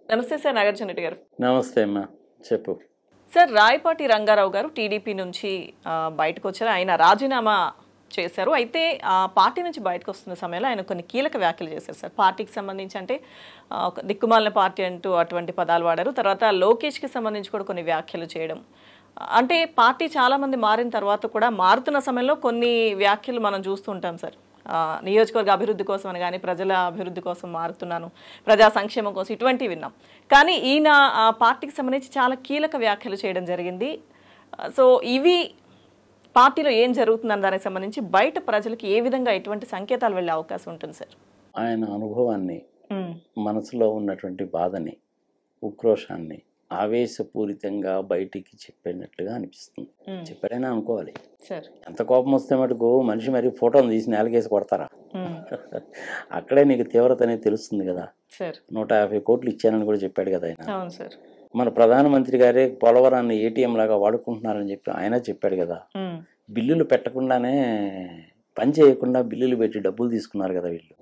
నమస్తే సార్ నాగార్జున రెడ్డి గారు. నమస్తే అమ్మా, చెప్పు. సార్ రాయపాటి రంగారావు గారు టీడీపీ నుంచి బయటకు వచ్చారు. ఆయన రాజీనామా చేశారు. అయితే ఆ పార్టీ నుంచి బయటకు వస్తున్న సమయంలో ఆయన కొన్ని కీలక వ్యాఖ్యలు చేశారు సార్. పార్టీకి సంబంధించి అంటే ఒక దిక్కుమాలిన పార్టీ అంటూ అటువంటి పదాలు వాడారు. తర్వాత లోకేష్కి సంబంధించి కూడా కొన్ని వ్యాఖ్యలు చేయడం, అంటే పార్టీ చాలామంది మారిన తర్వాత కూడా మారుతున్న సమయంలో కొన్ని వ్యాఖ్యలు మనం చూస్తుంటాం సార్. నియోజకవర్గ అభివృద్ధి కోసం అని కానీ ప్రజల అభివృద్ధి కోసం మారుతున్నాను, ప్రజా సంక్షేమం కోసం, ఇటువంటివి విన్నాం. కానీ ఈయన పార్టీకి సంబంధించి చాలా కీలక వ్యాఖ్యలు చేయడం జరిగింది. సో ఇవి పార్టీలో ఏం జరుగుతుందని దానికి సంబంధించి బయట ప్రజలకి ఏ విధంగా ఎటువంటి సంకేతాలు వెళ్ళే అవకాశం ఉంటుంది సార్? ఆయన అనుభవాన్ని, మనసులో ఉన్నటువంటి బాధని, ఉక్రోషాన్ని ఆవేశపూరితంగా బయటికి చెప్పినట్లుగా అనిపిస్తుంది. చెప్పాడైనా అనుకోవాలి. ఎంత కోపం వస్తే మటుకు మనిషి మరి ఫోటోను తీసి నేలకేసి కొడతారా? అక్కడే నీకు తీవ్రత అనేది తెలుస్తుంది కదా. 150 కోట్లు ఇచ్చానని కూడా చెప్పాడు కదా ఆయన. మన ప్రధానమంత్రి గారే పోలవరాన్ని ఏటీఎం లాగా వాడుకుంటున్నారని చెప్పి ఆయన చెప్పాడు కదా. బిల్లులు పెట్టకుండానే, పని చేయకుండా బిల్లులు పెట్టి డబ్బులు తీసుకున్నారు కదా వీళ్ళు.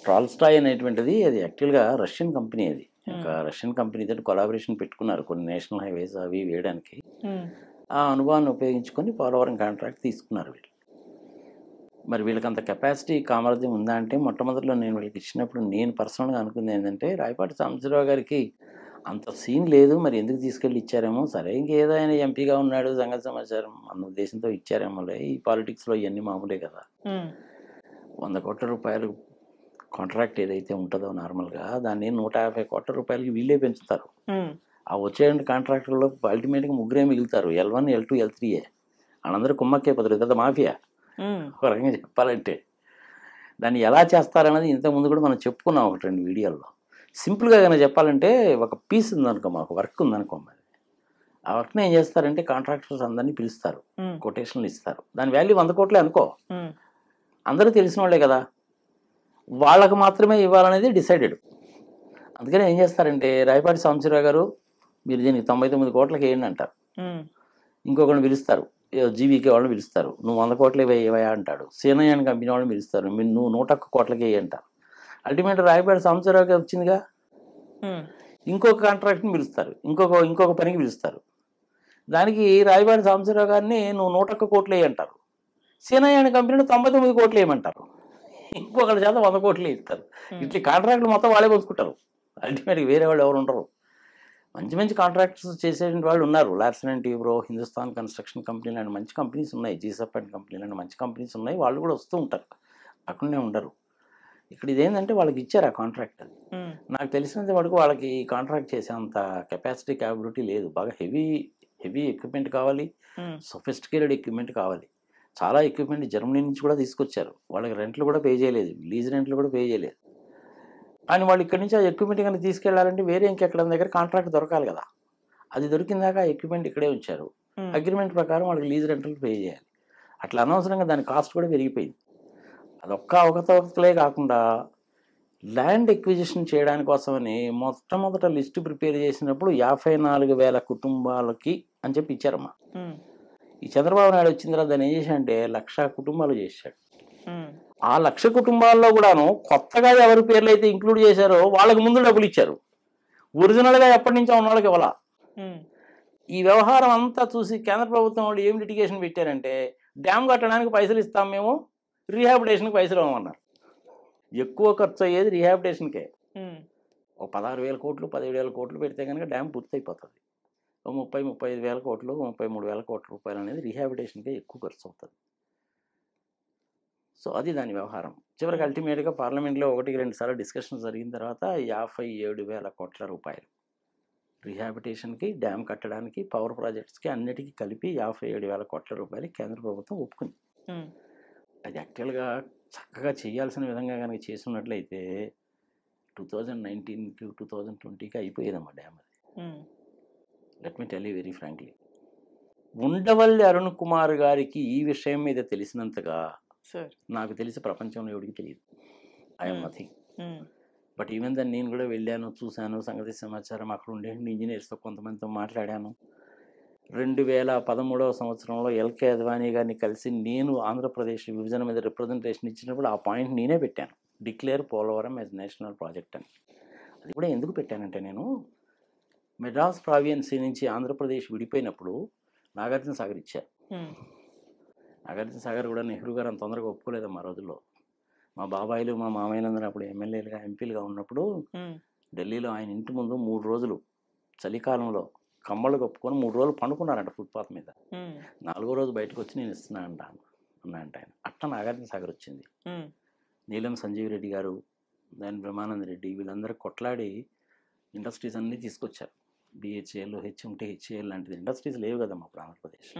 ట్రాల్స్టాయ్ అనేటువంటిది అది యాక్చువల్గా రష్యన్ కంపెనీ. అది ఇంకా రష్యన్ కంపెనీతో కొలాబరేషన్ పెట్టుకున్నారు కొన్ని నేషనల్ హైవేస్ అవి వేయడానికి. ఆ అనుభవాన్ని ఉపయోగించుకొని పోలవరం కాంట్రాక్ట్ తీసుకున్నారు వీళ్ళు. మరి వీళ్ళకి అంత కెపాసిటీ సామర్థ్యం ఉందా అంటే, మొట్టమొదటిలో నేను వీళ్ళకి ఇచ్చినప్పుడు నేను పర్సనల్గా అనుకుంది ఏంటంటే, రాయపాటి సాంబశివరావు గారికి అంత సీన్ లేదు, మరి ఎందుకు తీసుకెళ్ళి ఇచ్చారేమో. సరే, ఇంకేదో ఆయన ఎంపీగా ఉన్నాడు, సంగతి సమాచారం అన్న ఉద్దేశంతో ఇచ్చారేమోలే. ఈ పాలిటిక్స్లో ఇవన్నీ మామూలే కదా. 100 కోట్ల రూపాయలు కాంట్రాక్ట్ ఏదైతే ఉంటుందో నార్మల్గా, దాన్ని 150 కోట్ల రూపాయలకి వీళ్ళే పెంచుతారు. ఆ వచ్చే కాంట్రాక్టర్లో అల్టిమేట్గా ముగ్గురే మిగులుతారు, L1, L2, L3. వాళ్ళందరూ కుమ్మక్కే పదరు కదా, మాఫియా ఒక రకంగా చెప్పాలంటే. దాన్ని ఎలా చేస్తారన్నది ఇంతకుముందు కూడా మనం చెప్పుకున్నాం 1-2 వీడియోల్లో. సింపుల్గా కనుక చెప్పాలంటే, ఒక పీస్ ఉందనుకో, మాకు వర్క్ ఉందనుకో, మరి ఆ వర్క్ని ఏం చేస్తారంటే కాంట్రాక్టర్స్ అందరినీ పిలుస్తారు, కొటేషన్లు ఇస్తారు. దాని వాల్యూ 100 కోట్లే అనుకో, అందరూ తెలిసిన వాళ్ళే కదా, వాళ్ళకు మాత్రమే ఇవ్వాలనేది డిసైడెడ్. అందుకని ఏం చేస్తారంటే, రాయపాటి సాంబశివరావు గారు మీరు దీనికి 99 కోట్లకి వేయండి అంటారు. ఇంకొకరిని పిలుస్తారు, జీవీకే వాళ్ళని పిలుస్తారు, నువ్వు 100 కోట్లే వేయవయా అంటాడు. సీనయ్యాన్ని కంపెనీ వాళ్ళని పిలుస్తారు, మీరు నువ్వు 101 కోట్లకి వేయి అంటారు. అల్టిమేట్ రాయపాటి సాంబశివరావు గారు వచ్చిందిగా. ఇంకొక కాంట్రాక్ట్ని పిలుస్తారు, ఇంకొక పనికి పిలుస్తారు. దానికి రాయపాటి సాంబశివరావు గారిని నువ్వు 101 కోట్లు వేయంటారు. సీనయ్యాన్ని కంపెనీని 99 కోట్లు వేయమంటారు. ఇంకొకరి చేత 100 కోట్లు ఇస్తారు. ఇట్లా కాంట్రాక్ట్లు మొత్తం వాళ్ళే పంచుకుంటారు. అల్టిమేట్గా వేరే వాళ్ళు ఎవరు ఉండరు. మంచి మంచి కాంట్రాక్టర్స్ చేసే వాళ్ళు ఉన్నారు. Larson and Toubro, Hindustan construction company లాంటి మంచి కంపెనీస్ ఉన్నాయి, జీసప్ అండ్ కంపెనీ లాంటి మంచి కంపెనీస్ ఉన్నాయి. వాళ్ళు కూడా వస్తూ ఉంటారు, అక్కడనే ఉండరు. ఇక్కడ ఇదేంటంటే వాళ్ళకి ఇచ్చారు ఆ కాంట్రాక్ట్. అది నాకు తెలిసినంత వరకు వాళ్ళకి కాంట్రాక్ట్ చేసే అంత కెపాసిటీ, క్యాపబిలిటీ లేదు. బాగా హెవీ ఎక్విప్మెంట్ కావాలి, సొఫిస్టికేటెడ్ ఎక్విప్మెంట్ కావాలి. చాలా ఎక్విప్మెంట్ జర్మనీ నుంచి కూడా తీసుకొచ్చారు. వాళ్ళకి రెంట్లు కూడా పే చేయలేదు, లీజ్ రెంట్లు కూడా పే చేయలేదు. కానీ వాళ్ళు ఇక్కడి నుంచి ఆ ఎక్విప్మెంట్ కనుక తీసుకెళ్లాలంటే వేరే ఇంకెక్కడ దగ్గర కాంట్రాక్ట్ దొరకాలి కదా. అది దొరికిందాక ఆ ఎక్విప్మెంట్ ఇక్కడే ఉంచారు. అగ్రిమెంట్ ప్రకారం వాళ్ళకి లీజ్ రెంట్లు పే చేయాలి. అట్లా అనవసరంగా దాని కాస్ట్ కూడా పెరిగిపోయింది. అదొక్క అవకతవకలే కాకుండా ల్యాండ్ ఎక్విజిషన్ చేయడానికి కోసమని మొట్టమొదట లిస్ట్ ప్రిపేర్ చేసినప్పుడు 54,000 కుటుంబాలకి అని చెప్పి ఇచ్చారమ్మా. ఈ చంద్రబాబు నాయుడు వచ్చిన తర్వాత దాన్ని ఏం చేశాడంటే 1,00,000 కుటుంబాలు చేశాడు. ఆ 1,00,000 కుటుంబాల్లో కూడాను కొత్తగా ఎవరి పేర్లు అయితే ఇంక్లూడ్ చేశారో వాళ్ళకి ముందు డబ్బులు ఇచ్చారు. ఒరిజినల్గా ఎప్పటి నుంచో ఉన్న వాళ్ళకి ఇవ్వాల. ఈ వ్యవహారం అంతా చూసి కేంద్ర ప్రభుత్వం వాళ్ళు ఏం లిటిగేషన్ పెట్టారంటే, డ్యామ్ కట్టడానికి పైసలు ఇస్తాం మేము, రీహాబిటేషన్కి పైసలు ఇవ్వమన్నారు. ఎక్కువ ఖర్చు అయ్యేది రీహాబిటేషన్కే. ఒక 16,000 కోట్లు 17,000 కోట్లు పెడితే కనుక డ్యామ్ పూర్తి అయిపోతుంది. 30-35,000 కోట్లు 33,000 కోట్ల రూపాయలు అనేది రీహాబిటేషన్కే ఎక్కువ ఖర్చు అవుతుంది. సో అది దాని వ్యవహారం. చివరికి అల్టిమేట్గా పార్లమెంట్లో 1-2 సార్లు డిస్కషన్ జరిగిన తర్వాత 57,000 కోట్ల రూపాయలు రీహాబిటేషన్కి, డ్యామ్ కట్టడానికి, పవర్ ప్రాజెక్ట్స్కి అన్నిటికీ కలిపి 57,000 కోట్ల రూపాయలు కేంద్ర ప్రభుత్వం ఒప్పుకుంది. అది యాక్చువల్గా చక్కగా చేయాల్సిన విధంగా కనుక చేస్తున్నట్లయితే 2019కి 2020కి అయిపోయేదమ్మా డ్యామ్. అది let me tell you very frankly, Undavalli Arun Kumar గారికి ఈ విషయం మీద తెలిసినంతగా నాకు తెలిసి ప్రపంచంలో ఎవరికి తెలియదు. I'm nothing. బట్ ఈవెన్ దాన్ని నేను కూడా వెళ్ళాను, చూశాను, సంగతి సమాచారం. అక్కడ ఉండే ఇంజనీర్స్తో కొంతమందితో మాట్లాడాను. 2013వ సంవత్సరంలో ఎల్కే అద్వానీ గారిని కలిసి నేను ఆంధ్రప్రదేశ్ విభజన మీద రిప్రజెంటేషన్ ఇచ్చినప్పుడు ఆ పాయింట్ నేనే పెట్టాను, declare Polavaram as national project అని. అది కూడా ఎందుకు పెట్టానంటే, నేను మెడ్రాస్ ప్రావియన్సీ నుంచి ఆంధ్రప్రదేశ్ విడిపోయినప్పుడు నాగార్జున సాగర్ ఇచ్చారు. నాగార్జున సాగర్ కూడా నెహ్రూ గారు అంత తొందరగా ఒప్పుకోలేదమ్మా ఆ రోజుల్లో. మా బాబాయిలు మా మామయ్యలందరూ అప్పుడు ఎమ్మెల్యేలుగా ఎంపీలుగా ఉన్నప్పుడు ఢిల్లీలో ఆయన ఇంటి ముందు 3 రోజులు చలికాలంలో కమ్మలు కప్పుకొని 3 రోజులు పండుకున్నారంట ఫుట్పాత్ మీద. 4వ రోజు బయటకు వచ్చి నేను ఇస్తున్నా అన్నాయంట ఆయన. అట్లా నాగార్జున సాగర్ వచ్చింది. నీలం సంజీవ్ రెడ్డి గారు, దాని బ్రహ్మానంద రెడ్డి వీళ్ళందరూ కొట్లాడి ఇండస్ట్రీస్ అన్నీ తీసుకొచ్చారు. బిహెచ్ఏల్, హెచ్ఎంటీ, హెచ్ఏఎల్ లాంటిది ఇండస్ట్రీస్ లేవు కదమ్మా అప్పుడు ఆంధ్రప్రదేశ్.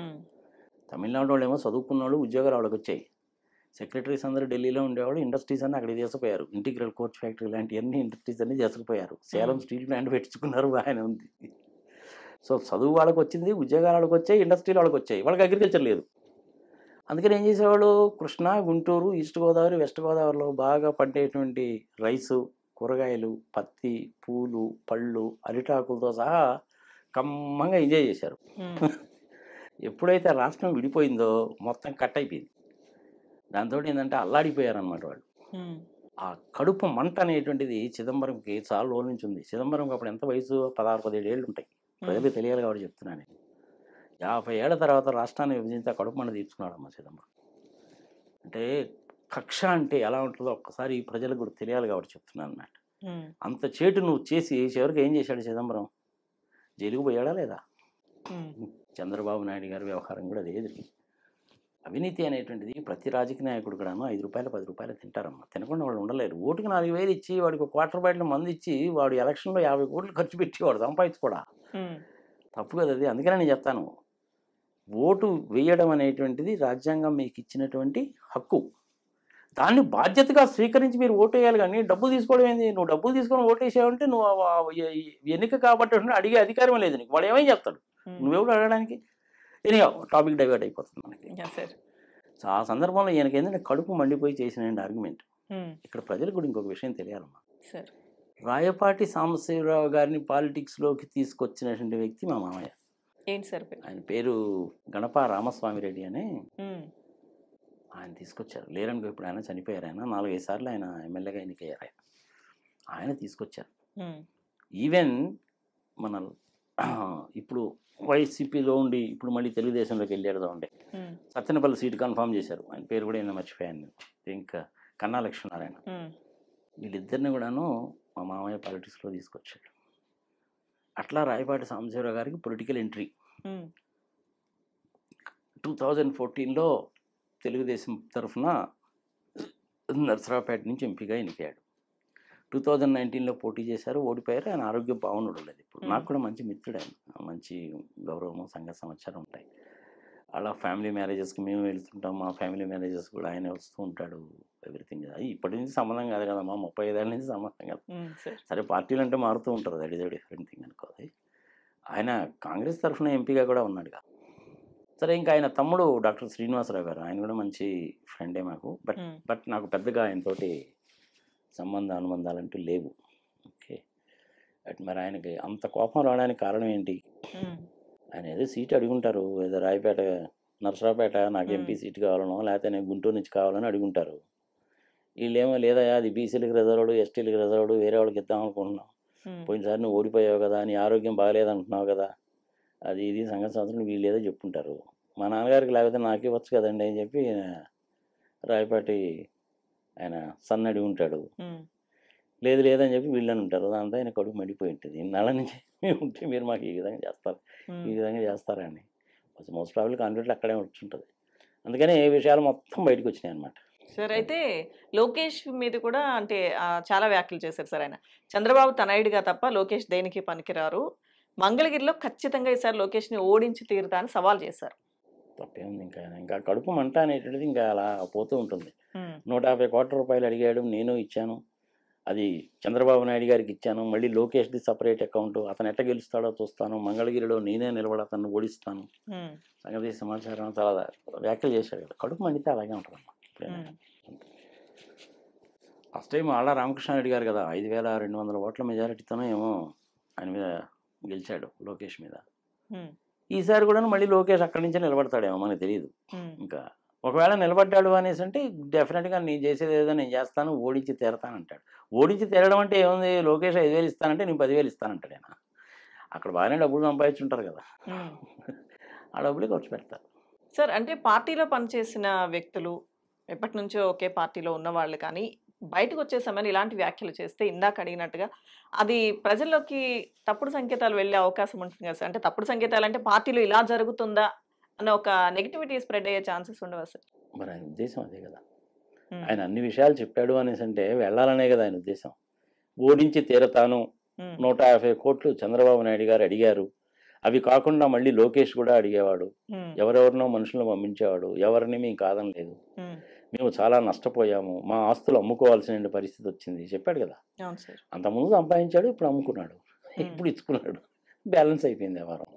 తమిళనాడు వాళ్ళు ఏమో చదువుకున్న వాళ్ళు ఉద్యోగాలు వాళ్ళకి వచ్చాయి. సెక్రటరీస్ అందరూ ఢిల్లీలో ఉండేవాళ్ళు, ఇండస్ట్రీస్ అన్నీ అక్కడికి తీసుకుపోయారు. ఇంటిగ్రల్ కోచ్ ఫ్యాక్టరీ లాంటివన్నీ ఇండస్ట్రీస్ అన్నీ చేసుకుపోయారు. సేలం స్టీల్ ప్లాంట్ పెట్టించుకున్నారు, ఆయన ఉంది. సో చదువు వాళ్ళకి వచ్చింది, ఉద్యోగాలు వాళ్ళకి వచ్చాయి, ఇండస్ట్రీలు వాళ్ళకి వచ్చాయి. వాళ్ళకి అగ్రికల్చర్ లేదు. అందుకని ఏం చేసేవాళ్ళు, కృష్ణా, గుంటూరు, ఈస్ట్ గోదావరి, వెస్ట్ గోదావరిలో బాగా పండేటువంటి రైసు, కూరగాయలు, పత్తి, పూలు, పళ్ళు, అరిటాకులతో సహా కమ్మంగా ఎంజాయ్ చేశారు. ఎప్పుడైతే రాష్ట్రం విడిపోయిందో మొత్తం కట్ అయిపోయింది. దాంతో ఏంటంటే అల్లాడిపోయారనమాట వాళ్ళు. ఆ కడుపు మంట అనేటువంటిది చిదంబరంకి చాలా రోజుల నుంచి ఉంది. చిదంబరంకి అప్పుడు ఎంత వయసు, 16-17 ఏళ్ళు ఉంటాయి. ప్రజలకు తెలియాలి కాబట్టి చెప్తున్నాను. 50 ఏళ్ల తర్వాత రాష్ట్రాన్ని విభజించి ఆ కడుపు మంట తీర్చుకున్నాడమ్మ చిదంబరం. అంటే కక్ష అంటే ఎలా ఉంటుందో ఒక్కసారి ప్రజలకు కూడా తెలియాలి కాబట్టి చెప్తున్నాను అన్నమాట. అంత చేటు నువ్వు చేసి చివరికి ఏం చేశాడు చిదంబరం? జైలుకు పోయాడా లేదా? చంద్రబాబు నాయుడు గారి వ్యవహారం కూడా అదే జరిగింది. అవినీతి అనేటువంటిది ప్రతి రాజకీయ నాయకుడు కూడాను 5 రూపాయలు 10 రూపాయలు తింటారమ్మా. తినకుండా వాళ్ళు ఉండలేరు. ఓటుకి 4,000 ఇచ్చి వాడికి ఒక క్వార్టర్ బాటిల్ మందు ఇచ్చి వాడు ఎలక్షన్లో 50 కోట్లు ఖర్చు పెట్టి వాడు సంపాదించుకోడా? తప్పు కదా అది. అందుకనే నేను చెప్తాను, ఓటు వేయడం అనేటువంటిది రాజ్యాంగం మీకు ఇచ్చినటువంటి హక్కు. దాన్ని బాధ్యతగా స్వీకరించి మీరు ఓటు వేయాలి. కానీ డబ్బులు తీసుకోవడం ఏంది? నువ్వు డబ్బులు తీసుకొని ఓటు వేసావంటే నువ్వు ఎన్నిక కాబట్టి అడిగే అధికారం లేదు నీకు. వాడు ఏమని చెప్తాడు? నువ్వెవరు అడగడానికి? ఎనిగా టాపిక్ డైవర్ట్ అయిపోతుంది మనకి. సో ఆ సందర్భంలో ఈయనకి ఏంటంటే కడుపు మండిపోయి చేసిన ఆర్గ్యుమెంట్. ఇక్కడ ప్రజలకు కూడా ఇంకొక విషయం తెలియాలమ్మా. రాయపాటి సాంబశివరావు గారిని పాలిటిక్స్లోకి తీసుకొచ్చినటువంటి వ్యక్తి మా మామయ్య. ఏంటి సార్ ఆయన పేరు గణప రామస్వామి రెడ్డి అని. ఆయన తీసుకొచ్చారు. లేరనుకో, ఇప్పుడు ఆయన చనిపోయారు. ఆయన 4-5 సార్లు ఆయన ఎమ్మెల్యేగా ఎన్నికయ్యారు. ఆయన తీసుకొచ్చారు. ఈవెన్ మన ఇప్పుడు వైసీపీలో ఉండి ఇప్పుడు మళ్ళీ తెలుగుదేశంలోకి వెళ్ళాడుగా ఉండే సత్తెనపల్లి సీటు కన్ఫర్మ్ చేశారు. ఆయన పేరు కూడా ఏమైనా మర్చిపోయాను. ఇంకా కన్నా లక్ష్మీనారాయణ. వీళ్ళిద్దరిని కూడాను మా మామయ్య పాలిటిక్స్లో తీసుకొచ్చాడు. అట్లా రాయపాటి సాంబశివరావు గారికి పొలిటికల్ ఎంట్రీ 2014లో తెలుగుదేశం తరఫున నర్సరావుపేట నుంచి ఎంపీగా ఎన్నికయ్యాడు. 2019లో పోటీ చేశారు, ఓడిపోయారు. ఆయన ఆరోగ్యం బాగుండలేదు. ఇప్పుడు నాకు కూడా మంచి మిత్రుడు ఆయన, మంచి గౌరవము, సంఘ సమాచారం ఉంటాయి. అలా ఫ్యామిలీ మ్యారేజెస్కి మేము వెళ్తుంటాం, మా ఫ్యామిలీ మ్యారేజెస్ కూడా ఆయన వస్తూ ఉంటాడు. ఎవ్రీథింగ్ అది ఇప్పటి నుంచి సంబంధం కాదు కదమ్మా, 35 ఏళ్ళ నుంచి సంబంధం కాదు. సరే పార్టీలు అంటే మారుతూ ఉంటారు, దట్ ఈజ్ డిఫరెంట్ థింగ్ అనుకోవాలి. ఆయన కాంగ్రెస్ తరఫున ఎంపీగా కూడా ఉన్నాడుగా. సరే ఇంకా ఆయన తమ్ముడు డాక్టర్ శ్రీనివాసరావు గారు, ఆయన కూడా మంచి ఫ్రెండే మాకు. బట్ నాకు పెద్దగా ఆయనతోటి అనుబంధాలంటూ లేవు. ఓకే, బట్ మరి ఆయనకి అంత కోపం రావడానికి కారణం ఏంటి? ఆయన ఏదో సీట్ అడుగుంటారు, ఏదో రాయపేట నర్సరావుపేట నాకు ఎంపీ సీట్ కావాలనో లేకపోతే నేను గుంటూరు నుంచి కావాలని అడుగుంటారు. వీళ్ళేమో లేదా అది బీసీలకు రిజర్వ్డ్, ఎస్టీలకు రిజర్వ్డ్, వేరే వాళ్ళకి ఇద్దాం అనుకుంటున్నాం, పోయినసారి నువ్వు ఓడిపోయావు కదా, నీ ఆరోగ్యం బాగాలేదంటున్నావు కదా, అది ఇది సంఘ సంవత్సరం వీళ్ళు ఏదో చెప్పుంటారు. మా నాన్నగారికి లేకపోతే నాకే వచ్చు కదండి అని చెప్పి రాయపాటి ఆయన సన్నడి ఉంటాడు. లేదు లేదని చెప్పి వీళ్ళని ఉంటారు. దాంతో ఆయన కడుపు మండిపోయి ఉంటుంది. ఇన్నాళ్ళ నుంచి ఉంటే మీరు మాకు ఈ విధంగా చేస్తారు, ఈ విధంగా చేస్తారని మోస్ట్ ప్రాబ్లీ కాన్ఫిడెంట్ అక్కడే వచ్చుంటుంది. అందుకని ఏ విషయాలు మొత్తం బయటకు వచ్చినాయి అనమాట. సార్ అయితే లోకేష్ మీద కూడా అంటే చాలా వ్యాఖ్యలు చేశారు సార్. ఆయన చంద్రబాబు తనయుడిగా తప్ప లోకేష్ దేనికి పనికిరారు, మంగళగిరిలో ఖచ్చితంగా ఈసారి లోకేష్ని ఓడించి తీరుతా అని సవాల్ చేశారు. తప్పేముంది, ఇంకా కడుపు మంట అనేటువంటిది ఇంకా అలా పోతూ ఉంటుంది. 150 కోట్ల రూపాయలు అడిగాడు, నేను ఇచ్చాను, అది చంద్రబాబు నాయుడు గారికి ఇచ్చాను, మళ్ళీ లోకేష్ది సపరేట్ అకౌంట్, అతను ఎట్లా గెలుస్తాడో చూస్తాను, మంగళగిరిలో నేనే నిలబడి అతను ఓడిస్తాను, సంగతి సమాచారం చాలా వ్యాఖ్యలు చేశాడు కదా. కడుపు మండితే అలాగే ఉంటుందమ్మా. ఫస్ట్ టైం ఆళ్ళ రామకృష్ణారెడ్డి గారు కదా 5,200 ఓట్ల మెజారిటీతోనే ఏమో ఆయన మీద గెలిచాడు, లోకేష్ మీద. ఈసారి కూడా మళ్ళీ లోకేష్ అక్కడి నుంచే నిలబడతాడేమో మనకు తెలియదు. ఇంకా ఒకవేళ నిలబడ్డాడు అనేసి అంటే డెఫినెట్గా నేను చేసేది ఏదో నేను చేస్తాను, ఓడించి తీరతాను అంటాడు. ఓడించి తీరడం అంటే ఏముంది, లోకేష్ 5,000 ఇస్తానంటే నేను 10,000 ఇస్తానంటాడు ఆయన. అక్కడ బాగానే డబ్బులు సంపాదించుంటారు కదా, ఆ డబ్బులే ఖర్చు పెడతారు. సార్ అంటే పార్టీలో పనిచేసిన వ్యక్తులు, ఎప్పటి నుంచో ఒకే పార్టీలో ఉన్నవాళ్ళు కానీ బయటకు వచ్చే సమయంలో ఇలాంటి వ్యాఖ్యలు చేస్తే ఇందాక అడిగినట్టుగా అది ప్రజల్లోకి తప్పుడు సంకేతాలు వెళ్ళే అవకాశం ఉంటుంది కదా సార్. అంటే తప్పుడు సంకేతాలు అంటే పార్టీలో ఇలా జరుగుతుందా అన్న ఒక నెగిటివిటీ స్ప్రెడ్ అయ్యే ఛాన్సెస్ ఉండవా సార్? మరి ఆయన ఉద్దేశం అదే కదా, ఆయన అన్ని విషయాలు చెప్పాడు అనేసి అంటే వెళ్ళాలనే కదా ఆయన ఉద్దేశం. ఓడించి తీరతాను, 150 కోట్లు చంద్రబాబు నాయుడు గారు అడిగారు, అవి కాకుండా మళ్ళీ లోకేష్ కూడా అడిగేవాడు, ఎవరెవరినో మనుషులను పంపించేవాడు, ఎవరిని మేము కాదనలేదు, మేము చాలా నష్టపోయాము, మా ఆస్తులు అమ్ముకోవాల్సిన పరిస్థితి వచ్చింది చెప్పాడు కదా. అంతకుముందు సంపాదించాడు, ఇప్పుడు అమ్ముకున్నాడు, ఇప్పుడు ఇచ్చుకున్నాడు, బ్యాలెన్స్ అయిపోయింది వ్యవహారం.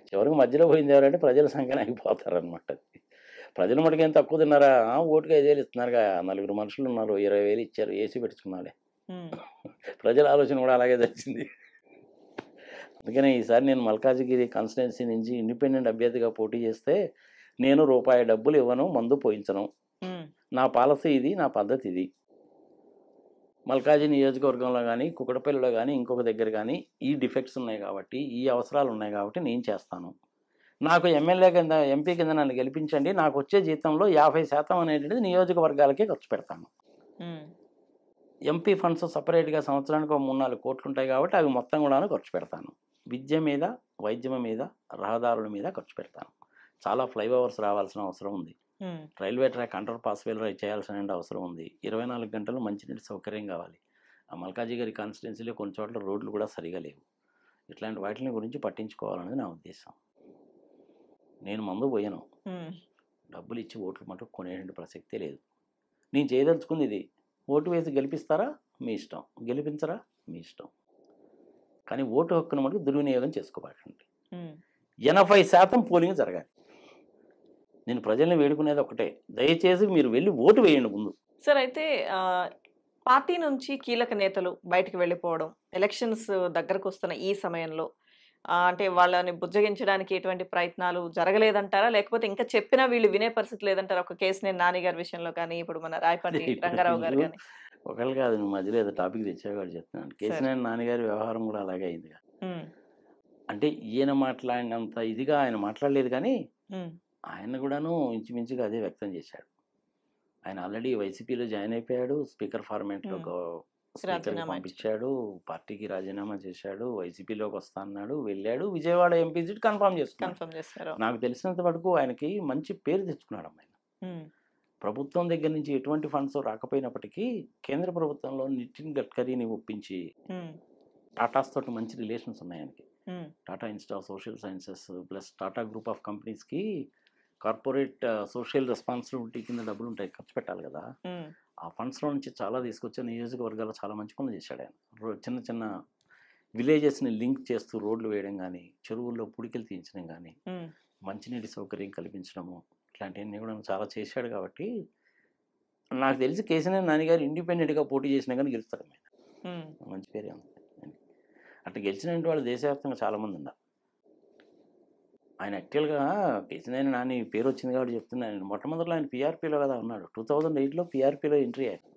చివరికి మధ్యలో పోయింది ఎవరంటే ప్రజల సంఖ్యను అయిపోతారు అనమాట. ప్రజలు మటుకు ఏం తక్కువ తిన్నారా, ఓటుకి 5,000 ఇస్తున్నారుగా, 4 మనుషులు ఉన్నారు, 20,000 ఇచ్చారు, ఏసీ పెట్టుకున్నాలే. ప్రజల ఆలోచన కూడా అలాగే వచ్చింది. అందుకనే ఈసారి నేను మల్కాజిగిరి కాన్స్టిట్యున్సీ నుంచి ఇండిపెండెంట్ అభ్యర్థిగా పోటీ చేస్తే నేను రూపాయి డబ్బులు ఇవ్వను, మందు పోయించను, నా పాలసీ ఇది, నా పద్ధతి ఇది. మల్కాజీ నియోజకవర్గంలో కానీ కుకటపల్లిలో కానీ ఇంకొక దగ్గర కానీ ఈ డిఫెక్ట్స్ ఉన్నాయి కాబట్టి, ఈ అవసరాలు ఉన్నాయి కాబట్టి నేను చేస్తాను. నాకు ఎమ్మెల్యే కింద, ఎంపీ కింద నన్ను గెలిపించండి, నాకు వచ్చే జీతంలో 50% అనేటువంటిది నియోజకవర్గాలకే ఖర్చు పెడతాను. ఎంపీ ఫండ్స్ సపరేట్గా సంవత్సరానికి 3-4 కోట్లు ఉంటాయి కాబట్టి అవి మొత్తం కూడా ఖర్చు పెడతాను. విద్య మీద, వైద్యం మీద, రహదారుల మీద ఖర్చు పెడతాను. చాలా ఫ్లైఓవర్స్ రావాల్సిన అవసరం ఉంది, రైల్వే ట్రాక్ అండర్ పాస్ వేలు చేయాల్సిన అవసరం ఉంది, 24 గంటలు మంచినీటి సౌకర్యం కావాలి. ఆ మల్కాజిగిరి కాన్స్టిట్యున్సీలో కొన్ని చోట్ల రోడ్లు కూడా సరిగా లేవు. ఇట్లాంటి వాటిని గురించి పట్టించుకోవాలనేది నా ఉద్దేశం. నేను మందు పోయాను, డబ్బులు ఇచ్చి ఓట్లు మటుకు కొనేటువంటి ప్రసక్తే లేదు. నేను చేయదలుచుకుంది ఇది, ఓటు వేసి గెలిపిస్తారా మీ ఇష్టం, గెలిపించరా మీ ఇష్టం, కానీ ఓటు హక్కును మటుకు దుర్వినియోగం చేసుకోబాకండి. 80% పోలింగ్ జరగాలి. నేను ప్రజల్ని వేడుకునేది ఒకటే, దయచేసి మీరు వెళ్ళి ఓటు వేయండి ముందు. సార్ అయితే పార్టీ నుంచి కీలక నేతలు బయటకు వెళ్ళిపోవడం, ఎలక్షన్స్ దగ్గరకు వస్తున్న ఈ సమయంలో అంటే వాళ్ళని బుజ్జగించడానికి ఎటువంటి ప్రయత్నాలు జరగలేదంటారా, లేకపోతే ఇంకా చెప్పినా వీళ్ళు వినే పరిస్థితి లేదంటారా? ఒక కేసినేని నాని గారి విషయంలో కానీ, ఇప్పుడు మన రాయపాటి రంగారావు గారు కానీ. ఒకళ్ళు కాదు, నువ్వు మధ్యలో ఏదో టాపిక్ తెచ్చేవాడు చెప్తున్నాను. కేసినేని నాని గారి వ్యవహారం కూడా అలాగే అయింది. అంటే ఈయన మాట్లాడినంత ఇదిగా ఆయన మాట్లాడలేదు, కానీ ఆయన కూడాను ఇంచుమించుగా అదే వ్యక్తం చేశాడు. ఆయన ఆల్రెడీ వైసీపీలో జాయిన్ అయిపోయాడు, స్పీకర్ ఫార్మేట్లో స్పీకర్కి పంపించాడు, పార్టీకి రాజీనామా చేశాడు, వైసీపీలోకి వస్తా అన్నాడు, వెళ్ళాడు, విజయవాడ ఎంపీ సీట్ కన్ఫర్మ్ చేసుకున్నాడు. నాకు తెలిసినంత వరకు ఆయనకి మంచి పేరు తెచ్చుకున్నాడు అమ్మాయి. ప్రభుత్వం దగ్గర నుంచి ఎటువంటి ఫండ్స్ రాకపోయినప్పటికీ కేంద్ర ప్రభుత్వంలో నితిన్ గడ్కరీని ఒప్పించి, టాటాస్ తోటి మంచి రిలేషన్స్ ఉన్నాయి ఆయనకి. Tata institute of social sciences plus Tata group of కంపెనీస్కి కార్పొరేట్ సోషల్ రెస్పాన్సిబిలిటీ కింద డబ్బులు ఉంటాయి, ఖర్చు పెట్టాలి కదా. ఆ ఫండ్స్లో నుంచి చాలా తీసుకొచ్చే నియోజకవర్గాల్లో చాలా మంచి పనులు చేశాడు ఆయన. చిన్న చిన్న విలేజెస్ని లింక్ చేస్తూ రోడ్లు వేయడం కానీ, చెరువుల్లో పుడికలు తీయించడం కానీ, మంచినీటి సౌకర్యం కల్పించడము, ఇట్లాంటివన్నీ కూడా చాలా చేశాడు. కాబట్టి నాకు తెలిసి కేసీఆర్ నాని గారు ఇండిపెండెంట్గా పోటీ చేసినా కానీ గెలుస్తాడు. మంచి పేరే ఉంది. అట్లా గెలిచిన వాళ్ళు దేశవ్యాప్తంగా చాలామంది ఉన్నారు. ఆయన యాక్చువల్గా కేసీఆర్ నాని పేరు వచ్చింది కాబట్టి చెప్తున్నాను. మొట్టమొదటిలో ఆయన పీఆర్పీలో కదా ఉన్నాడు. 2008లో పీఆర్పీలో ఎంట్రీ అయ్యాడు.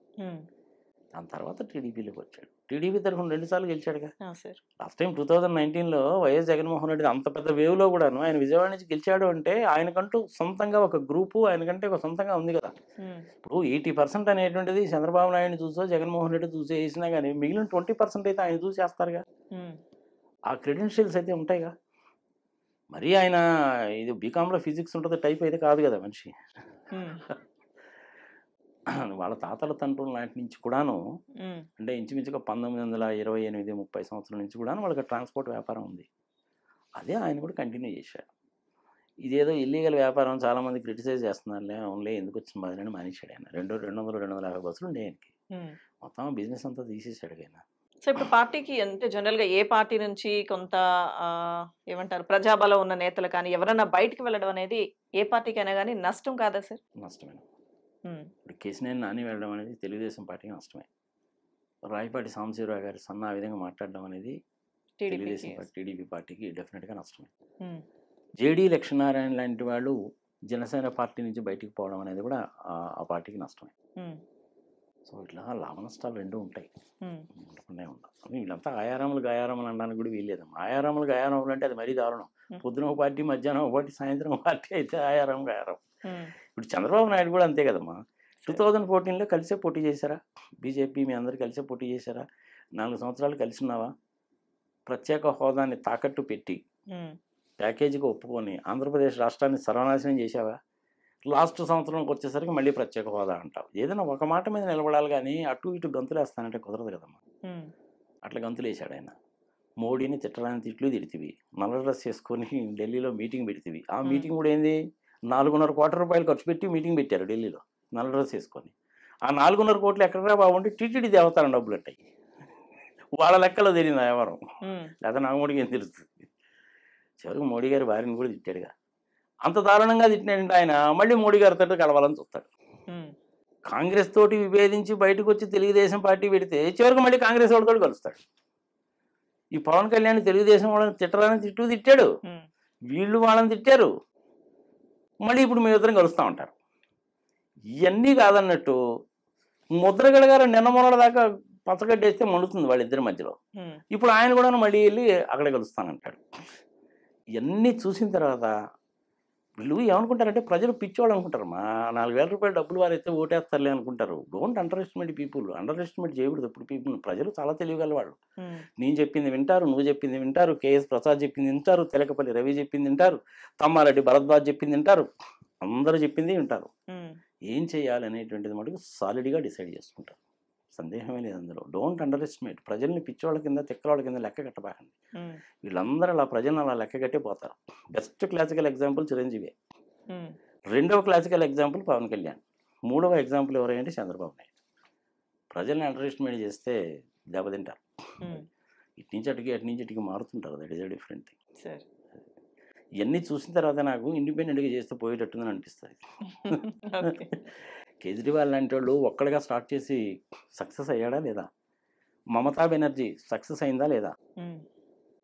దాని తర్వాత టీడీపీలోకి వచ్చాడు. టీడీపీ తరఫున 2 సార్లు గెలిచాడుగా. లాస్ట్ టైం 2019లో వైఎస్ జగన్మోహన్ రెడ్డి అంత పెద్ద వేవ్లో కూడాను ఆయన విజయవాడ నుంచి గెలిచాడు అంటే ఆయనకంటూ సొంతంగా ఒక గ్రూపు, ఆయనకంటే ఒక సొంతంగా ఉంది కదా. ఇప్పుడు 80% అనేటువంటిది చంద్రబాబు నాయుడిని చూసో జగన్మోహన్ రెడ్డి చూసి వేసినా కానీ మిగిలిన 20% అయితే ఆయన చూసి చేస్తారుగా. ఆ క్రెడెన్షియల్స్ అయితే ఉంటాయిగా. మరీ ఆయన ఇది బీకామ్లో ఫిజిక్స్ ఉంటుంది టైప్ అయితే కాదు కదా మనిషి. వాళ్ళ తాతల తండ్రుల నాటి నుంచి కూడాను, అంటే ఇంచుమించుగా 1928-30 సంవత్సరాల నుంచి కూడా వాళ్ళకి ట్రాన్స్పోర్ట్ వ్యాపారం ఉంది. అదే ఆయన కూడా కంటిన్యూ చేశాడు. ఇదేదో ఇల్లీగల్ వ్యాపారం చాలామంది క్రిటిసైజ్ చేస్తున్నారులే, ఓన్లీ ఎందుకు వచ్చిన బాధని మానేశాడు ఆయన. 200-250 బస్సులు ఉండే ఆయనకి. మొత్తం బిజినెస్ అంతా తీసేసాడు ఆయన. సో ఇప్పుడు పార్టీకి అంటే జనరల్గా ఏ పార్టీ నుంచి కొంత ఏమంటారు ప్రజాబలం ఉన్న నేతలు కానీ ఎవరైనా బయటకు వెళ్ళడం అనేది ఏ పార్టీకైనా కానీ నష్టం కాదా సార్? నష్టమే. ఇప్పుడు కేసీఆర్ నాని వెళ్ళడం అనేది తెలుగుదేశం పార్టీకి నష్టమే. రాయపాటి సాంబశివరావు గారి ఆ విధంగా మాట్లాడడం అనేది తెలుగుదేశం టీడీపీ పార్టీకి డెఫినెట్గా నష్టమే. జేడీ లక్ష్మీనారాయణ లాంటి వాళ్ళు జనసేన పార్టీ నుంచి బయటికి పోవడం అనేది కూడా ఆ పార్టీకి నష్టమే. సో ఇట్లా లాభ నష్టాలు రెండు ఉంటాయి, ఉండకుండా ఉండవు. వీళ్ళంతా గాయారాములు అనడానికి కూడా వీల్లేదమ్మా. గాయారాములు అంటే అది మరీ దారుణం. పొద్దున ఒక పార్టీ, మధ్యాహ్నం ఒక పార్టీ, సాయంత్రం ఒక పార్టీ అయితే గాయారం. ఇప్పుడు చంద్రబాబు నాయుడు కూడా అంతే కదమ్మా. 2014లో కలిసే పోటీ చేశారా? బీజేపీ మీ అందరు కలిసే పోటీ చేశారా? 4 సంవత్సరాలు కలిసి ఉన్నావా? ప్రత్యేక హోదాన్ని తాకట్టు పెట్టి ప్యాకేజీకి ఒప్పుకొని ఆంధ్రప్రదేశ్ రాష్ట్రాన్ని సర్వనాశనం చేశావా? లాస్ట్ సంవత్సరంకి వచ్చేసరికి మళ్ళీ ప్రత్యేక హోదా అంటావు. ఏదైనా ఒక మాట మీద నిలబడాలి కానీ అటు ఇటు గంతులు వేస్తానంటే కుదరదు కదమ్మా. అట్లా గంతులు వేసాడు ఆయన. మోడీని తిట్టడానికి తిట్లు తిడితివి, నల్ల డ్రెస్ చేసుకొని ఢిల్లీలో మీటింగ్ పెడితివి. ఆ మీటింగ్ కూడా ఏంది, 4.5 కోట్ల రూపాయలు ఖర్చు పెట్టి మీటింగ్ పెట్టారు ఢిల్లీలో నల్ల డ్రెస్ వేసుకొని. ఆ 4.5 కోట్లు ఎక్కడరా బాగుండి టీటీడీ దేవతారం డబ్బులు అంటాయి. వాళ్ళ లెక్కలో తెలియదు వ్యవహారం, లేదా నాకు మోడీకి ఏం తెలుస్తుంది. చివరికి మోడీ గారి భార్యను కూడా తిట్టాడుగా. అంత దారుణంగా తిట్టినంటే ఆయన మళ్ళీ మోడీ గారితో కలవాలని చూస్తాడు. కాంగ్రెస్ తోటి విభేదించి బయటకు వచ్చి తెలుగుదేశం పార్టీ పెడితే చివరికి మళ్ళీ కాంగ్రెస్ వాళ్ళతో కలుస్తాడు. ఈ పవన్ కళ్యాణ్ తెలుగుదేశం వాళ్ళని తిట్టరాని తిట్టాడు, వీళ్ళు వాళ్ళని తిట్టారు, మళ్ళీ ఇప్పుడు మీ ఇద్దరం కలుస్తూ ఉంటారు. ఇవన్నీ కాదన్నట్టు ముద్రగడ గారు నిన్న మొన్నటి దాకా పచ్చగడ్డేస్తే మండుతుంది వాళ్ళిద్దరి మధ్యలో. ఇప్పుడు ఆయన కూడా మళ్ళీ వెళ్ళి అక్కడ కలుస్తానంటాడు. ఇవన్నీ చూసిన తర్వాత వీళ్ళు ఏమనుకుంటారంటే ప్రజలు పిచ్చోళ్ళు అనుకుంటారు. మా 4,000 రూపాయలు డబ్బులు వారైతే ఓటేస్తారులే అనుకుంటారు. Don't under estimate people. Under estimate చేయకూడదు ఇప్పుడు పీపుల్. ప్రజలు చాలా తెలియగల వాళ్ళు. నేను చెప్పింది వింటారు, నువ్వు చెప్పింది వింటారు, కేఎస్ ప్రసాద్ చెప్పింది వింటారు, తెలకపల్లి రవి చెప్పింది వింటారు, తమ్మారెడ్డి భరద్వాజ్ చెప్పింది వింటారు, అందరూ చెప్పింది వింటారు. ఏం చేయాలి అనేటువంటిది మటుకు సాలిడ్గా డిసైడ్ చేసుకుంటారు. సందేహమే లేదు అందులో. Don't under estimate. ప్రజల్ని పిచ్చోళ్ళ కింద తిక్కవాళ్ళ కింద లెక్క కట్టబాకండి. వీళ్ళందరూ అలా ప్రజలను అలా లెక్క కట్టే పోతారు. బెస్ట్ క్లాసికల్ ఎగ్జాంపుల్ చిరంజీవి, రెండవ క్లాసికల్ ఎగ్జాంపుల్ పవన్ కళ్యాణ్, మూడవ ఎగ్జాంపుల్ ఎవరైనా చంద్రబాబు నాయుడు. ప్రజల్ని అండర్ ఎస్టిమేట్ చేస్తే దెబ్బతింటారు. ఇటు నుంచి అటుకి మారుతుంటారు. That is a different thing. ఇవన్నీ చూసిన తర్వాత నాకు ఇండిపెండెంట్గా చేస్తే పోయేటట్టుందని అనిపిస్తుంది. కేజ్రీవాల్ లాంటి వాళ్ళు ఒక్కడిగా స్టార్ట్ చేసి సక్సెస్ అయ్యాడా లేదా? మమతా బెనర్జీ సక్సెస్ అయిందా లేదా?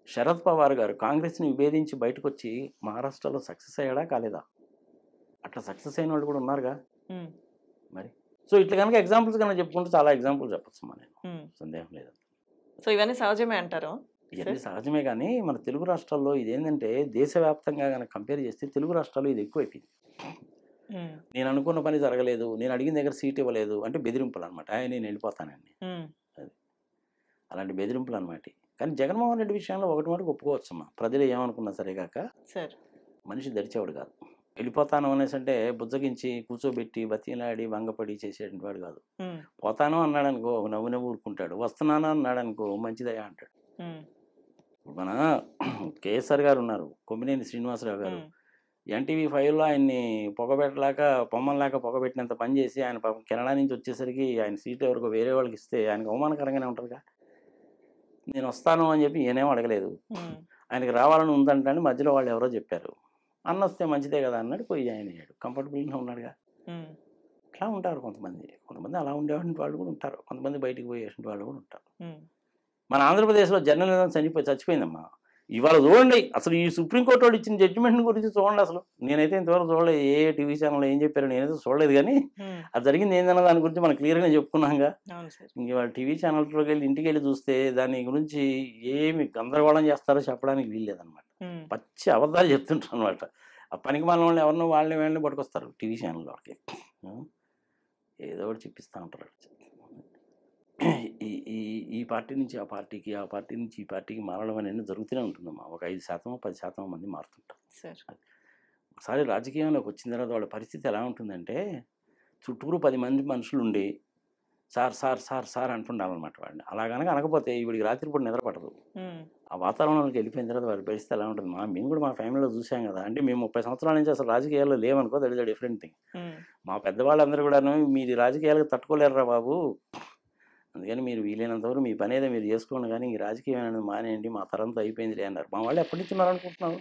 శరద్ పవార్ గారు కాంగ్రెస్ని విభేదించి బయటకు వచ్చి మహారాష్ట్రలో సక్సెస్ అయ్యాడా కాలేదా? అట్లా సక్సెస్ అయిన వాళ్ళు కూడా ఉన్నారుగా మరి. సో ఇట్లా కనుక ఎగ్జాంపుల్స్ కనుక చెప్పుకుంటే చాలా ఎగ్జాంపుల్స్ చెప్పచ్చు నేను, సందేహం లేదు. సో ఇవన్నీ సహజమే అంటారు? ఇవన్నీ సహజమే, కానీ మన తెలుగు రాష్ట్రాల్లో ఇదేంటంటే దేశవ్యాప్తంగా కనుక కంపేర్ చేస్తే తెలుగు రాష్ట్రాల్లో ఇది ఎక్కువైపోయింది. నేను అనుకున్న పని జరగలేదు, నేను అడిగిన దగ్గర సీట్ ఇవ్వలేదు అంటే బెదిరింపులు అనమాట. నేను వెళ్ళిపోతానండి, అది అలాంటి బెదిరింపులు అనమాట. కానీ జగన్మోహన్ రెడ్డి విషయంలో ఒకటి మటుకు ఒప్పుకోవచ్చమ్మా. ప్రజలు ఏమనుకున్నా సరే కాక మనిషి దరిచేవాడు కాదు. వెళ్ళిపోతాను అనేసి అంటే బుజ్జగించి కూర్చోబెట్టి బతిలాడి వంగపడి చేసేటువంటి వాడు కాదు. పోతాను అన్నాడు అనుకో నవ్వు ఊరుకుంటాడు, వస్తున్నాను అన్నాడు అనుకో మంచిదయా అంటాడు. మన కేఎస్ఆర్ గారు ఉన్నారు, కొమ్మినేని శ్రీనివాసరావు గారు, ఎన్టీవీ 5లో ఆయన్ని పొగబెట్టలేక పొమ్మలాక పొగబెట్టినంత పని చేసి ఆయన పాపం కెనడా నుంచి వచ్చేసరికి ఆయన సీట్లు ఎవరికో వేరే వాళ్ళకి ఇస్తే ఆయనకు అవమానకరంగానే ఉంటుందిగా. నేను వస్తాను అని చెప్పి ఈయనేమో అడగలేదు, ఆయనకి రావాలని ఉందంటే మధ్యలో వాళ్ళు ఎవరో చెప్పారు, అన్న వస్తే మంచిదే కదా అన్నాడు, పోయి ఆయన అయ్యాడు, కంఫర్టబుల్గా ఉన్నాడుగా. అట్లా ఉంటారు కొంతమంది అలా ఉండేటువంటి వాళ్ళు కూడా ఉంటారు, కొంతమంది బయటికి పోయేటువంటి వాళ్ళు కూడా ఉంటారు. మన ఆంధ్రప్రదేశ్లో జర్నలిజం చచ్చిపోయిందమ్మా. ఇవాళ చూడండి అసలు ఈ సుప్రీంకోర్టు వాళ్ళు ఇచ్చిన జడ్జిమెంట్ గురించి చూడండి. అసలు నేనైతే ఇంతవరకు చూడలేదు, ఏ టీవీ ఛానల్ ఏం చెప్పారో నేనైతే చూడలేదు, కానీ అది జరిగింది ఏందన్న దాని గురించి మనం క్లియర్గా చెప్పుకున్నాంగా. ఇంక వాళ్ళ టీవీ ఛానల్లోకి వెళ్ళి ఇంటికి వెళ్ళి చూస్తే దాని గురించి ఏమి గందరగోళం చేస్తారో చెప్పడానికి వీల్లేదనమాట. పచ్చి అబద్ధాలు చెప్తుంటారు అనమాట. ఆ పనికి మన వాళ్ళు ఎవరినో వాళ్ళని పట్టుకొస్తారు టీవీ ఛానల్లోకి, ఏదో ఒకటి చెప్పిస్తూ ఉంటారు. ఈ పార్టీ నుంచి ఆ పార్టీకి, ఆ పార్టీ నుంచి ఈ పార్టీకి మారడం అనేది జరుగుతూనే ఉంటుందమ్మా. ఒక 5% 10% మంది మారుతుంటారు. ఒకసారి రాజకీయంలోకి వచ్చిన తర్వాత వాళ్ళ పరిస్థితి ఎలా ఉంటుందంటే చుట్టూరు 10 మంది మనుషులు ఉండి సార్ సార్ సార్ సార్ అంటుండాలన్నమాట వాడిని. అలా కనుక అనకపోతే వీడికి రాత్రిపూట నిద్ర పడదు. ఆ వాతావరణంలోకి వెళ్ళిపోయిన తర్వాత వాడి పరిస్థితి ఎలా ఉంటుంది. మేము కూడా మా ఫ్యామిలీలో చూసాం కదా. అంటే మేము 30 సంవత్సరాల నుంచి అసలు రాజకీయాల్లో లేవనుకో, that is a different thing. మా పెద్దవాళ్ళందరూ కూడాను మీరు రాజకీయాలకు తట్టుకోలేరురా బాబు, అందుకని మీరు వీలైనంతవరకు మీ పని ఏదో మీరు చేసుకోండి, కానీ ఈ రాజకీయం అనేది మానేయండి, మా తరంతో అయిపోయింది అన్నారు. మా వాళ్ళు ఎప్పటి నుంచి ఉన్నారనుకుంటున్నారు?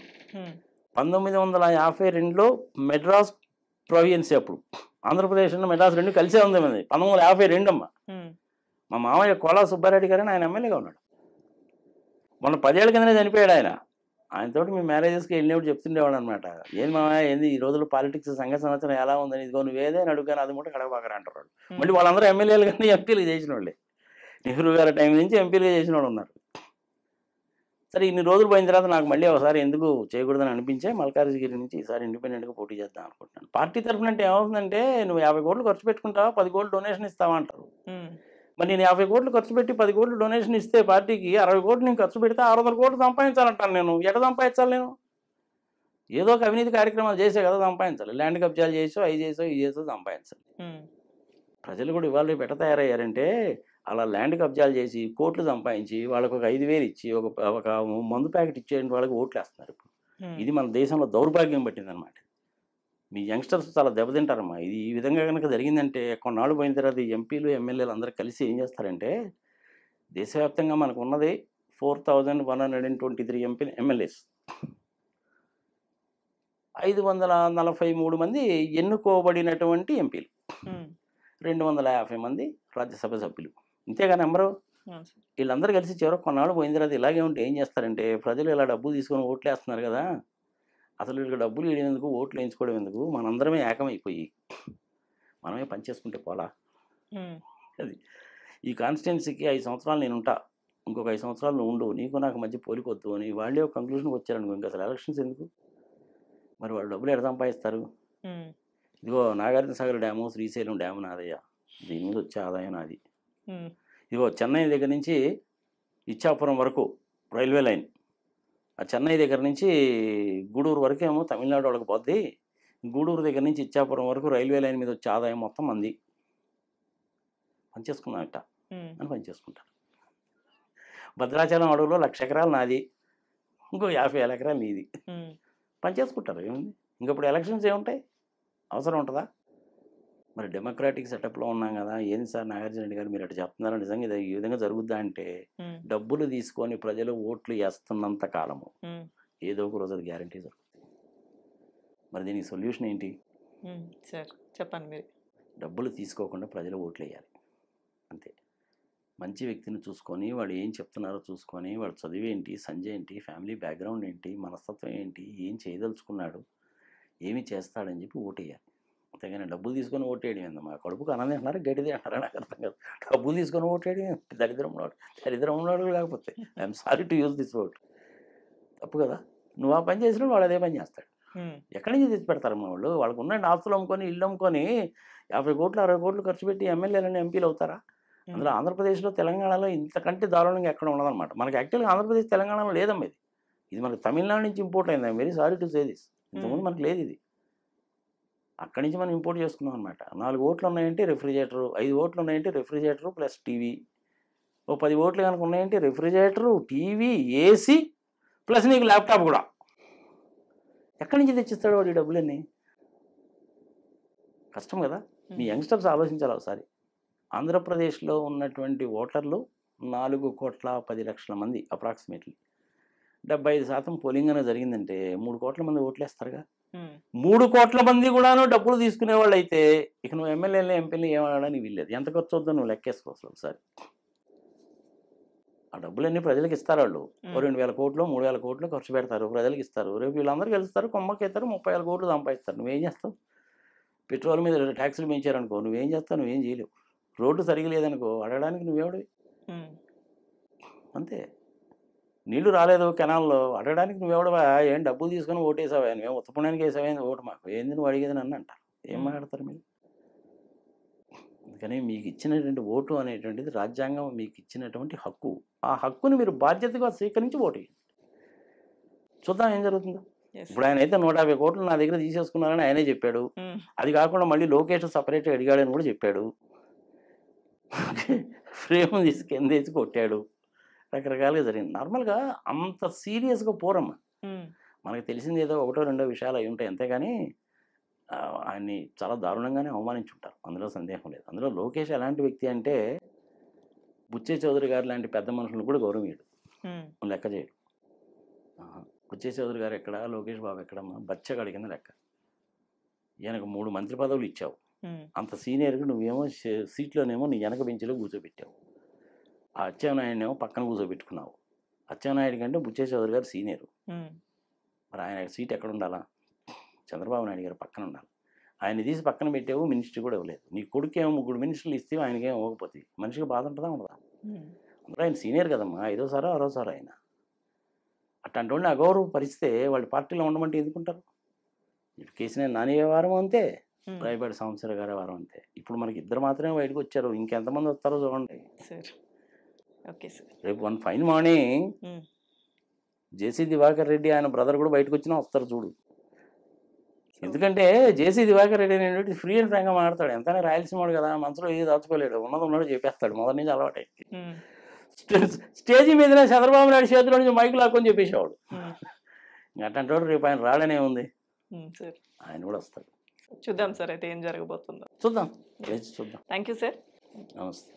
1952లో మెడ్రాస్ ప్రొవియన్సీ, అప్పుడు ఆంధ్రప్రదేశ్లో మెడ్రాస్ 2 కలిసే ఉంది. 1952 అమ్మ. మా మామయ్య కోలా సుబ్బారెడ్డి గారని ఆయన ఎమ్మెల్యేగా ఉన్నాడు. మొన్న 10 ఏళ్ల కిందనే చనిపోయాడు ఆయన. ఆయనతోటి మేము మ్యారేజెస్కి వెళ్ళినప్పుడు చెప్తుండేవాడు అనమాట. ఏంది మామ ఏంది ఈ రోజుల్లో పాలిటిక్స్ సంఘ సంవత్సరం ఎలా ఉందని, ఇదిగో నువ్వేదని అడుగుగానే అది కూడా కడగబాకరా అంటారు. మళ్ళీ వాళ్ళందరూ ఎమ్మెల్యేలు కానీ ఎంపీలు చేసిన వాళ్ళే. నెహ్రూ గారి టైం నుంచి ఎంపీలుగా చేసిన వాళ్ళు ఉన్నారు. సరే ఇన్ని రోజులు పోయిన తర్వాత నాకు మళ్ళీ ఒకసారి ఎందుకు చేయకూడదని అనిపించే మల్కాజ్గిరి నుంచి ఈసారి ఇండిపెండెంట్గా పోటీ చేద్దాం అనుకుంటున్నాను. పార్టీ తరఫున అంటే ఏమవుతుందంటే నువ్వు 50 కోట్లు ఖర్చు పెట్టుకుంటావా, 10 కోట్లు డొనేషన్ ఇస్తావా అంటారు. మరి నేను 50 కోట్లు ఖర్చు పెట్టి 10 కోట్లు డొనేషన్ ఇస్తే పార్టీకి 60 కోట్లు నేను ఖర్చు పెడితే 600 కోట్లు సంపాదించాలంటాను. నేను ఎట సంపాదించాలి? నేను ఏదో ఒక అవినీతి కార్యక్రమాలు చేసే కదా సంపాదించాలి. ల్యాండ్ కబ్జాలు చేసో అవి చేసో ఇది చేసో సంపాదించాలి. ప్రజలు కూడా ఇవాళ రేపు ఎట తయారయ్యారంటే అలా ల్యాండ్ కబ్జాలు చేసి కోట్లు సంపాదించి వాళ్ళకు ఒక 5,000 ఇచ్చి ఒక మందు ప్యాకెట్ ఇచ్చేయండి వాళ్ళకి ఓట్లు వేస్తున్నారు ఇప్పుడు. ఇది మన దేశంలో దౌర్భాగ్యం పట్టిందనమాట. మీ యంగ్స్టర్స్ చాలా దెబ్బతింటారమ్మా. ఇది ఈ విధంగా కనుక జరిగిందంటే కొన్నాళ్ళు పోయిన తర్వాత ఎంపీలు ఎమ్మెల్యేలు అందరూ కలిసి ఏం చేస్తారంటే దేశవ్యాప్తంగా మనకు ఉన్నది 4,123 ఎమ్మెల్యేస్, 543 మంది ఎన్నుకోబడినటువంటి ఎంపీలు, 250 మంది రాజ్యసభ సభ్యులు. ఇంతేగాని నెంబరు వీళ్ళందరూ కలిసి చివరికి కొన్నాళ్ళు పోయిన తర్వాత ఇలాగే ఉంటే ఏం చేస్తారంటే ప్రజలు ఇలా డబ్బులు తీసుకొని ఓట్లు వేస్తున్నారు కదా, అసలు వీళ్ళకి డబ్బులు వేయడం ఓట్లు వేయించుకోవడం ఎందుకు, మనందరమే ఏకమైపోయి మనమే పనిచేసుకుంటే పోలా. అది ఈ కాన్స్టిట్యున్సీకి 5 సంవత్సరాలు నేను ఉంటా, ఇంకొక 5 సంవత్సరాలు నువ్వు ఉండు, నీకు నాకు మధ్య పోలికొద్దు అని వాళ్ళే ఒక కంక్లూషన్కి వచ్చారనుకో, ఇంకా అసలు ఎలక్షన్స్ ఎందుకు? మరి వాళ్ళు డబ్బులు ఎక్కడ సంపాదిస్తారు? ఇదిగో నాగార్జున సాగర్ డ్యాము, శ్రీశైలం డ్యాము నాదయ్యా, దీని మీద వచ్చే ఆదాయం నాది. ఇదిగో చెన్నై దగ్గర నుంచి ఇచ్చాపురం వరకు రైల్వే లైన్, ఆ చెన్నై దగ్గర నుంచి గూడూరు వరకు ఏమో తమిళనాడు వాళ్ళకి పోద్ది, గూడూరు దగ్గర నుంచి ఇచ్చాపురం వరకు రైల్వే లైన్ మీద వచ్చే ఆదాయం మొత్తం మంది. పనిచేసుకున్నామట అని పనిచేసుకుంటారు. భద్రాచలం అడవులో 1,00,000 ఎకరాలు నాది, ఇంకో 50,000 ఎకరాలు నీది, పనిచేసుకుంటారు. ఏముంది ఇంకప్పుడు ఎలక్షన్స్ ఏముంటాయి, అవసరం ఉంటుందా? మరి డెమోక్రాటిక్ సెటప్లో ఉన్నాం కదా, ఏంది సార్ నాగార్జున రెడ్డి గారు మీరు అట్లా చెప్తున్నారు, నిజంగా ఇది ఈ విధంగా జరుగుద్దా అంటే డబ్బులు తీసుకొని ప్రజలు ఓట్లు వేస్తున్నంత కాలము ఏదో ఒక రోజు అది గ్యారంటీ జరుగుతుంది. మరి దీనికి సొల్యూషన్ ఏంటి సార్ చెప్పండి మీరు? డబ్బులు తీసుకోకుండా ప్రజలు ఓట్లు వేయాలి అంతే. మంచి వ్యక్తిని చూసుకొని వాడు ఏం చెప్తున్నారో చూసుకొని వాడు చదువు ఏంటి, సంజయ్ ఏంటి, ఫ్యామిలీ బ్యాక్గ్రౌండ్ ఏంటి, మనస్తత్వం ఏంటి, ఏం చేయదలుచుకున్నాడు, ఏమి చేస్తాడని చెప్పి ఓటేయాలి. అంతేగాని డబ్బులు తీసుకొని ఓటేయడం ఏందమ్మా, కడుపుకు అన్నది అంటున్నారు గడ్డిది అంటారా, నాకు అర్థం కాదు. డబ్బులు తీసుకొని ఓటేయడం దరిద్రం ఉన్నాడు లేకపోతే I'm sorry to use this word, తప్పు కదా. నువ్వు ఆ పని చేసినా వాడు అదే పని చేస్తాడు. ఎక్కడి నుంచి తెచ్చి పెడతారమ్మా వాళ్ళు? వాళ్ళకు ఉన్న ఆస్తులు అమ్ముకొని ఇల్లు అమ్ముకొని 50 కోట్లు 60 కోట్లు ఖర్చు పెట్టి ఎమ్మెల్యేలని ఎంపీలు అవుతారా? అందులో ఆంధ్రప్రదేశ్లో తెలంగాణలో ఇంతకంటే దారుణంగా ఎక్కడ ఉండదన్నమాట. మనకి యాక్చువల్గా ఆంధ్రప్రదేశ్ తెలంగాణలో లేదమ్మా ఇది, ఇది మనకి తమిళనాడు నుంచి ఇంపోర్ట్ అయింది. I'm very sorry to say this. ఇంతకుముందు మనకు లేదు ఇది, అక్కడి నుంచి మనం ఇంపోర్ట్ చేసుకున్నాం అనమాట. 4 ఓట్లు ఉన్నాయంటే రెఫ్రిజిరేటరు, 5 ఓట్లు ఉన్నాయంటే రెఫ్రిజిరేటరు ప్లస్ టీవీ, ఓ 10 ఓట్లు కనుక ఉన్నాయంటే రెఫ్రిజిరేటరు, టీవీ, ఏసీ ప్లస్ నీకు ల్యాప్టాప్ కూడా. ఎక్కడి నుంచి తెచ్చిస్తాడు వాడు ఈ డబ్బులన్నీ? కష్టం కదా. మీ యంగ్స్టర్స్ ఆలోచించాలి ఒకసారి. ఆంధ్రప్రదేశ్లో ఉన్నటువంటి ఓటర్లు 4,10,00,000 మంది అప్రాక్సిమేట్లీ. 75% పోలింగ్ అనేది జరిగిందంటే 3 కోట్ల మంది ఓట్లేస్తారుగా. 3 కోట్ల మంది కూడాను డబ్బులు తీసుకునే వాళ్ళు అయితే ఇక నువ్వు ఎమ్మెల్యేలు ఎంపీలు ఏమనడానికి వీల్లేదు. ఎంత ఖర్చు అవుతుందో నువ్వు లెక్కేసుకో ఒకసారి. ఆ డబ్బులన్నీ ప్రజలకు ఇస్తారు వాళ్ళు. 2,000 కోట్లు 3,000 కోట్లు ఖర్చు పెడతారు, ప్రజలకు ఇస్తారు. రేపు వీళ్ళందరూ గెలుస్తారు, కొమ్మకెత్తారు, 30,000 కోట్లు సంపాదిస్తారు. నువ్వేం చేస్తావు? పెట్రోల్ మీద ట్యాక్సులు పెంచారనుకో నువ్వేం చేస్తావు? నువ్వేం చేయలేవు. రోడ్డు సరిగా లేదనుకో అడగడానికి నువ్వేవాడివి? అంతే. నీళ్లు రాలేదు కెనాల్లో అడగడానికి నువ్వెవడవా? ఏం డబ్బులు తీసుకొని ఓటేసావా? నువ్వేం ఉత్తపుణ్యానికి వేసావా ఓటు? మాకు ఏంది నువ్వు అడిగేది నన్ను అంటారు. ఏం మాట్లాడతారు మీరు? అందుకని మీకు ఇచ్చినటువంటి ఓటు అనేటువంటిది రాజ్యాంగం మీకు ఇచ్చినటువంటి హక్కు. ఆ హక్కుని మీరు బాధ్యతగా స్వీకరించి ఓటు వేయండి. చూద్దాం ఏం జరుగుతుందో. ఇప్పుడు ఆయన అయితే 150 కోట్లు నా దగ్గర తీసేసుకున్నారని ఆయనే చెప్పాడు. అది కాకుండా మళ్ళీ లోకేష్ సపరేట్గా అడిగాడని కూడా చెప్పాడు. ఫ్రేమ్ తీసి కింద వేసి కొట్టాడు. రకరకాలుగా జరిగింది. నార్మల్గా అంత సీరియస్గా పోరమ్మా. మనకు తెలిసింది ఏదో 1-2 విషయాలు అయి ఉంటాయి అంతేగాని ఆయన్ని చాలా దారుణంగానే అవమానించుంటారు, అందులో సందేహం లేదు. అందులో లోకేష్ ఎలాంటి వ్యక్తి అంటే బుచ్చే చౌదరి గారు లాంటి పెద్ద మనుషులను కూడా గౌరవీయుడు, లెక్క చేయడు. బుచ్చే చౌదరి గారు ఎక్కడ, లోకేష్ బాబు ఎక్కడమ్మా? బచ్చగాడి కింద లెక్క. ఈయనకు 3 మంత్రి పదవులు ఇచ్చావు, అంత సీనియర్గా నువ్వేమో సీట్లోనేమో నీ వెనక బెంచ్లో కూర్చోబెట్టావు, ఆ అచ్చెన్నాయుడినేమో పక్కన కూర్చోబెట్టుకున్నావు. అచ్చెన్నాయుడు కంటే బుచ్చే చౌదరి గారు సీనియర్. మరి ఆయన సీట్ ఎక్కడ ఉండాలా? చంద్రబాబు నాయుడు గారు పక్కన ఉండాలి. ఆయన తీసి పక్కన పెట్టావు, మినిస్టర్ కూడా ఇవ్వలేదు. నీ కొడుకేమో 3 మినిస్టర్లు ఇస్తే ఆయనకేమో ఇవ్వకపోతే మనిషికి బాధ ఉంటుందా ఉండదా? అందులో ఆయన సీనియర్ కదమ్మా, 5వ సారో 6వ సారో ఆయన. అట్లాంటి వాళ్ళని అగౌరవ పరిస్తే వాళ్ళు పార్టీలో ఉండమంటే ఎందుకుంటారు? ఇటు కేసీఆర్ నాని వారం అంతే, రాయపాటి సంవత్సర గారి వారం అంతే. ఇప్పుడు మనకి 2 మాత్రమే బయటకు వచ్చారు, ఇంకెంతమంది వస్తారో చూడండి. Okay sir. రేపు వన్ ఫైన్ మార్నింగ్ జేసీ దివాకర్ రెడ్డి ఆయన బ్రదర్ కూడా బయటకు వచ్చినా వస్తారు చూడు. ఎందుకంటే జేసీ దివాకర్ రెడ్డి అనేటువంటి ఫ్రీ అండ్ ఫ్రాంక్గా మాట్లాడతాడు. ఎంతైనా రాయలసీమడు కదా, మనసులో ఏది దాచుకోలేడు, ఉన్నది ఉన్నాడు చెప్పేస్తాడు. మొదటి నుంచి అలవాటే. స్టేజీ మీదనే చంద్రబాబు నాయుడు చేతిలో నుంచి మైకు లాక్కొని చెప్పేసేవాడు. అట్లాంటి వాడు రేపు ఆయన రాడనే ఉంది, ఆయన కూడా వస్తాడు. చూద్దాం సార్ అయితే ఏం జరగబోతుందో చూద్దాం. Thank you sir. నమస్తే.